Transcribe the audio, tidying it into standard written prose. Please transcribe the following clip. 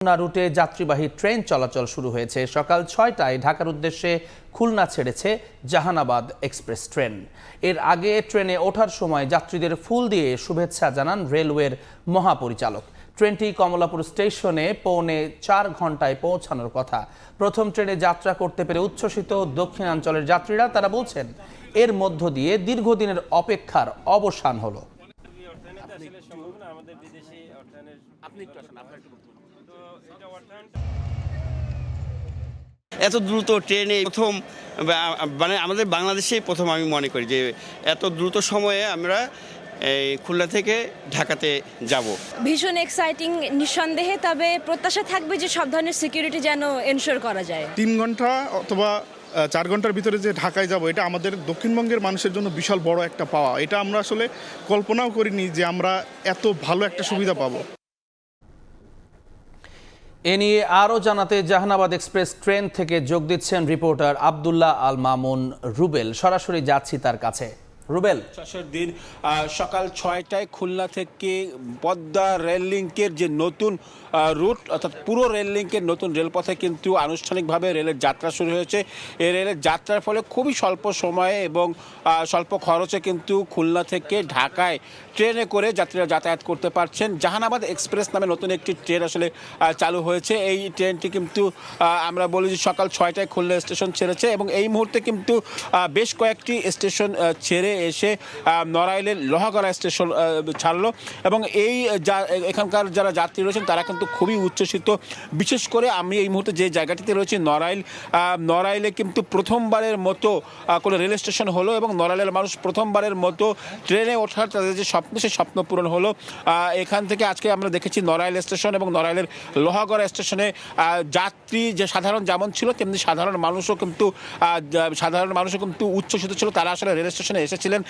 খুলনা রুটে যাত্রীবাহী ট্রেন চলাচল শুরু হয়েছে। সকাল ৬টায় ঢাকার উদ্দেশ্যে খুলনা ছেড়েছে জাহানাবাদ এক্সপ্রেস ট্রেন। এর আগে ট্রেনে ওঠার সময় যাত্রীদের ফুল দিয়ে শুভেচ্ছা জানান রেলওয়ের মহাপরিচালক। ট্রেনটি কমলাপুর স্টেশনে ৪.৫ ঘন্টায় পৌঁছানোর কথা। প্রথম ট্রেনে যাত্রা করতে পেরে উচ্ছ্বসিত দক্ষিণাঞ্চলের যাত্রীরা। তারা বলছেন, এর মধ্য দিয়ে দীর্ঘদিনের অপেক্ষার অবসান হলো। এত দ্রুত ট্রেনে প্রথম, মানে আমাদের বাংলাদেশেই প্রথম আমি মনে করি যে এত দ্রুত সময়ে আমরা এই খুলনা থেকে ঢাকাতে যাব। ভীষণ এক্সাইটিং নিঃসন্দেহে, তবে প্রত্যাশা থাকবে যে সব ধরনের সিকিউরিটি যেন এনশিওর করা যায়। 3 ঘন্টা অথবা 4 ঘন্টার ভিতরে যে ঢাকায় যাব, এটা আমাদের দক্ষিণবঙ্গের মানুষের জন্য বিশাল বড় একটা পাওয়া। এটা আমরা আসলে কল্পনাও করিনি যে আমরা এত ভালো একটা সুবিধা পাবো। এ নিয়ে আরও জানাতে জাহানাবাদ এক্সপ্রেস ট্রেন থেকে যোগ দিচ্ছেন রিপোর্টার আব্দুল্লাহ আল মামুন রুবেল। সরাসরি যাচ্ছি তার কাছে। রুবেল, দিন সকাল ৬টায় খুলনা থেকে পদ্মা রেল লিঙ্কের যে নতুন রুট, অর্থাৎ পুরো রেল লিঙ্কের নতুন রেলপথে কিন্তু আনুষ্ঠানিকভাবে রেলের যাত্রা শুরু হয়েছে। এই রেলের যাত্রার ফলে খুবই স্বল্প সময়ে এবং স্বল্প খরচে কিন্তু খুলনা থেকে ঢাকায় ট্রেনে করে যাত্রীরা যাতায়াত করতে পারছেন। জাহানাবাদ এক্সপ্রেস নামে নতুন একটি ট্রেন আসলে চালু হয়েছে। এই ট্রেনটি কিন্তু আমরা বলি যে সকাল ৬টায় খুলনা স্টেশন ছেড়েছে এবং এই মুহূর্তে কিন্তু বেশ কয়েকটি স্টেশন ছেড়ে এসে নড়াইলের লোহাগড়া স্টেশন ছাড়লো এবং এখানকার যারা যাত্রী রয়েছেন তারা কিন্তু খুবই উচ্ছ্বসিত। বিশেষ করে আমি এই মুহূর্তে যে জায়গাটিতে রয়েছি নড়াইলে কিন্তু প্রথমবারের মতো কোনো রেল স্টেশন হলো এবং নড়াইলের মানুষ প্রথমবারের মতো ট্রেনে ওঠার তাদের যে স্বপ্ন, সেই স্বপ্ন পূরণ হলো। এখান থেকে আজকে আমরা দেখেছি নড়াইল স্টেশন এবং নড়াইলের লোহাগড়া স্টেশনে যাত্রী যে সাধারণ যেমন ছিল তেমনি সাধারণ মানুষও কিন্তু উচ্ছ্বসিত ছিল। তারা আসলে রেল স্টেশনে এসেছিলেন।